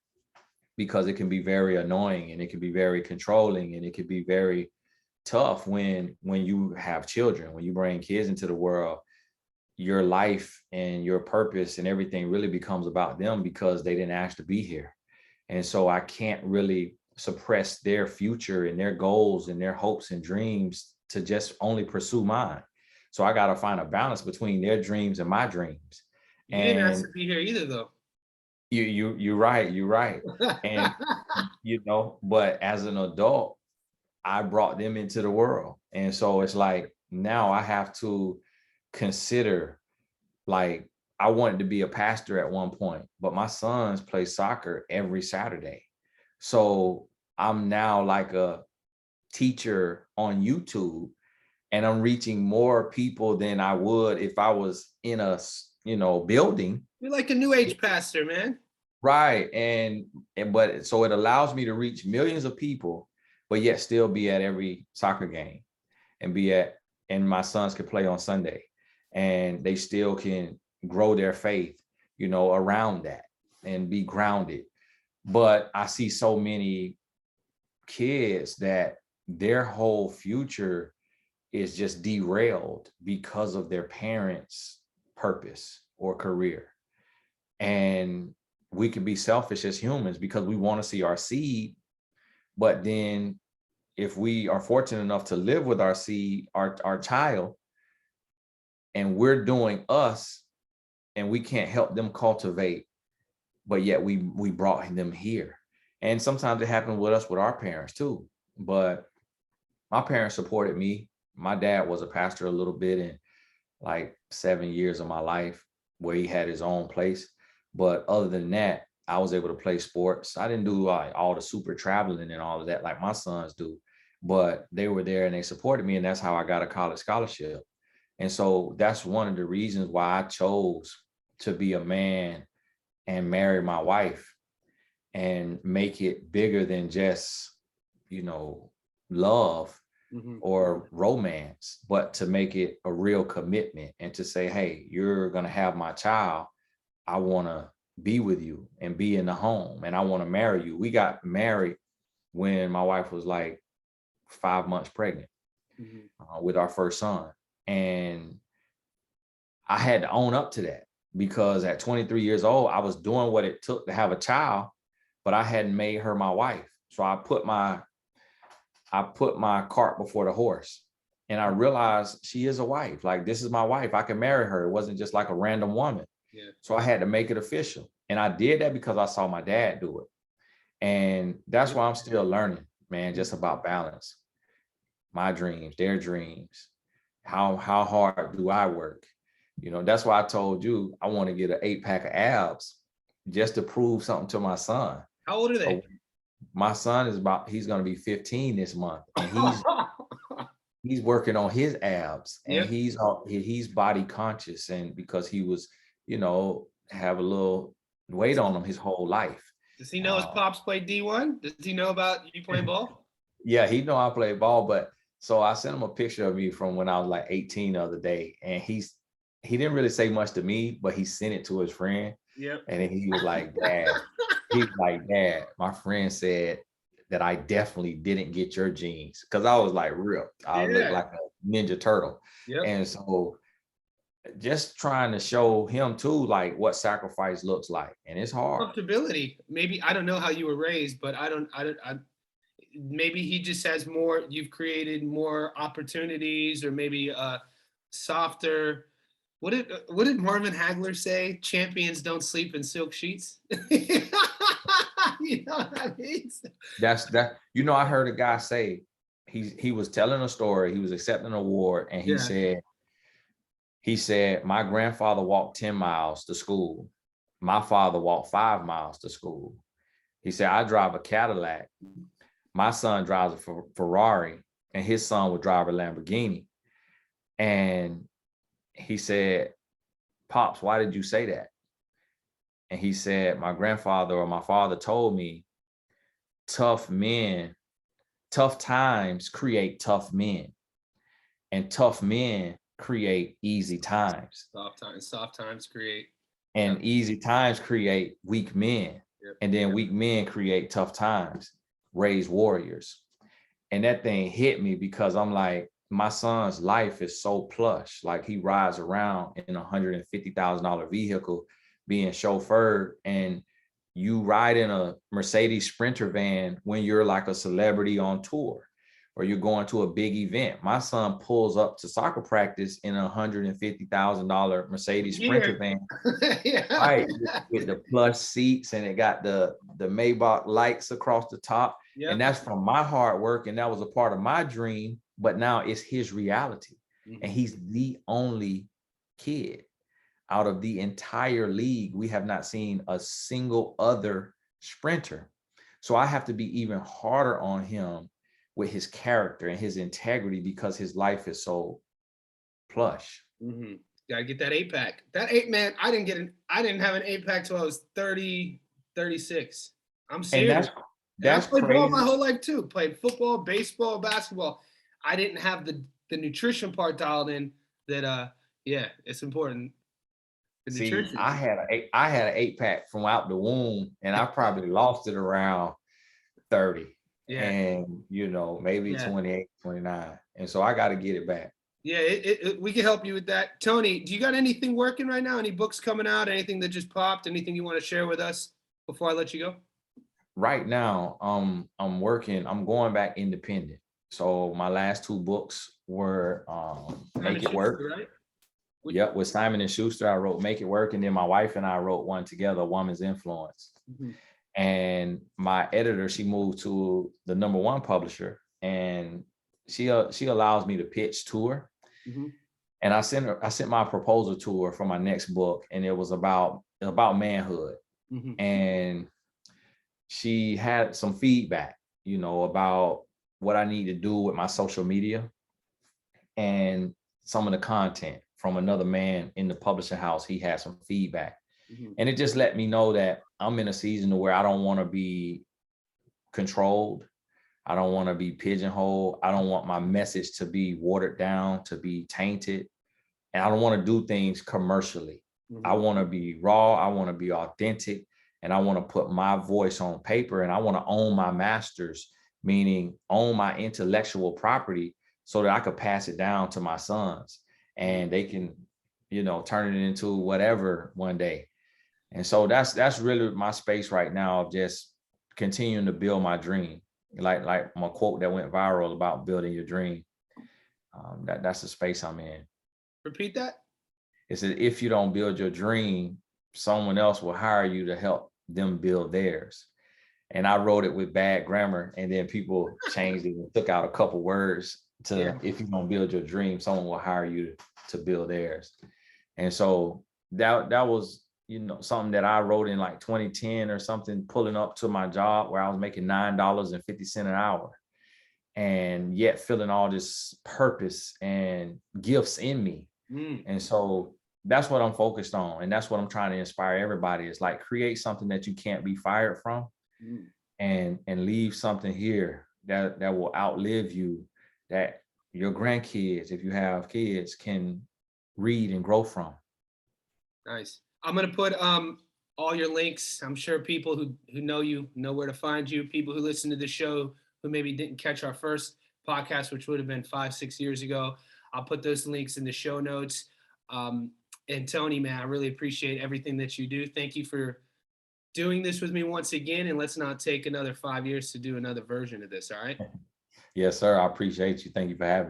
because it can be very annoying and it can be very controlling and it can be very tough when you have children, when you bring kids into the world, your life and your purpose and everything really becomes about them because they didn't ask to be here. And so I can't really suppress their future and their goals and their hopes and dreams to just only pursue mine. So I got to find a balance between their dreams and my dreams. You didn't ask to be here either, though. You're right. And but as an adult, I brought them into the world. And so it's like now I have to consider, like, I wanted to be a pastor at one point, but my sons play soccer every Saturday. So I'm now like a teacher on YouTube, and I'm reaching more people than I would if I was in a building. You're like a new age pastor, man. Right. But so it allows me to reach millions of people, but yet still be at every soccer game and my sons can play on Sunday and they still can grow their faith, around that and be grounded. But I see so many kids that their whole future is just derailed because of their parents' purpose or career. And we can be selfish as humans because we want to see our seed. But then if we are fortunate enough to live with our seed, our child, and we're doing us and we can't help them cultivate, but yet we brought them here. And sometimes it happened with us with our parents too. But my parents supported me. My dad was a pastor a little bit in like 7 years of my life where he had his own place. But other than that, I was able to play sports. I didn't do like all the super traveling and all of that like my sons do, but they were there and they supported me. And that's how I got a college scholarship. And so that's one of the reasons why I chose to be a man and marry my wife and make it bigger than just, love or romance, but to make it a real commitment and to say, hey, you're going to have my child. I want to be with you and be in the home and I want to marry you. We got married when my wife was like 5 months pregnant with our first son. And I had to own up to that because at 23 years old, I was doing what it took to have a child, but I hadn't made her my wife. So I put my cart before the horse and I realized she is a wife. Like, this is my wife. I can marry her. It wasn't just like a random woman. Yeah. So I had to make it official. And I did that because I saw my dad do it. And that's why I'm still learning, man, just about balance. My dreams, their dreams. How hard do I work? That's why I told you I want to get an 8-pack of abs just to prove something to my son. How old are they? My son he's going to be 15 this month. And he's working on his abs and he's body conscious. And because he was, have a little weight on him his whole life. Does he know his pops played D1? Does he know about you playing ball? Yeah, he know I play ball, but so I sent him a picture of me from when I was like 18 the other day. And he didn't really say much to me, but he sent it to his friend. Yep. And then he was like, Dad, my friend said that I definitely didn't get your genes. Cause I was like ripped. I looked like a Ninja Turtle. Yep. And so just trying to show him too, like what sacrifice looks like. And it's hard. Comfortability. Maybe, I don't know how you were raised, but maybe he just has more, you've created more opportunities or maybe softer. What did Marvin Hagler say? Champions don't sleep in silk sheets. You know what I mean? That's that. I heard a guy say he was telling a story. He was accepting an award, and he said, my grandfather walked 10 miles to school. My father walked 5 miles to school. He said, I drive a Cadillac. My son drives a Ferrari, and his son would drive a Lamborghini. And he said, Pops, why did you say that? And he said, my grandfather or my father told me, tough times create tough men. and tough men create easy times. Soft times create. And easy times create weak men. Yep. And then weak men create tough times, raise warriors. And that thing hit me because I'm like, my son's life is so plush. Like he rides around in a $150,000 vehicle being chauffeured, and you ride in a Mercedes Sprinter van when you're like a celebrity on tour or you're going to a big event. My son pulls up to soccer practice in a $150,000 Mercedes Sprinter van, Yeah. right, with the plush seats, and it got the Maybach lights across the top. Yep. And that's from my hard work, and that was a part of my dream, but now it's his reality. And he's the only kid out of the entire league. We have not seen a single other sprinter. So I have to be even harder on him with his character and his integrity because his life is so plush. Gotta get that 8-pack. That 8, man, I didn't have an 8-pack till I was 30, 36. I'm serious. And that's I played crazy. ball my whole life too. Played football, baseball, basketball. I didn't have the nutrition part dialed in. That yeah, it's important. See, I had an 8-pack from out the womb, and I probably lost it around 30. Yeah. And maybe 28, 29. And so I got to get it back. Yeah, we can help you with that. Tony, do you got anything working right now? Any books coming out? Anything that just popped? Anything you want to share with us before I let you go? Right now, I'm going back independent. So my last 2 books were Make It Work. Right? Yep, with Simon & Schuster, I wrote Make It Work, and then my wife and I wrote one together, Woman's Influence. And my editor, she moved to the #1 publisher, and she allows me to pitch to her. And I sent my proposal to her for my next book, and it was about manhood. And she had some feedback, about what I need to do with my social media and some of the content from another man in the publishing house. He had some feedback. And it just let me know that I'm in a season where I don't want to be controlled. I don't want to be pigeonholed. I don't want my message to be watered down, to be tainted. And I don't want to do things commercially. I want to be raw. I want to be authentic. And I want to put my voice on paper, and I want to own my masters, meaning own my intellectual property, so that I could pass it down to my sons and they can, turn it into whatever one day. And so that's really my space right now, of just continuing to build my dream. Like my quote that went viral about building your dream. That's the space I'm in. Repeat that. It said, if you don't build your dream, someone else will hire you to help them build theirs. And I wrote it with bad grammar, and then people changed it and took out a couple words to, if you don't build your dream, someone will hire you to build theirs. And so that was, something that I wrote in like 2010 or something, pulling up to my job where I was making $9.50 an hour, and yet feeling all this purpose and gifts in me. And so that's what I'm focused on. And that's what I'm trying to inspire everybody, is like, create something that you can't be fired from, and leave something here that will outlive you, that your grandkids, if you have kids, can read and grow from. Nice. I'm going to put all your links. I'm sure people who know you know where to find you. People who listen to the show who maybe didn't catch our first podcast, which would have been 5-6 years ago, I'll put those links in the show notes. And Tony, man, I really appreciate everything that you do. Thank you for doing this with me once again. And let's not take another 5 years to do another version of this. All right. Yes, sir. I appreciate you. Thank you for having me.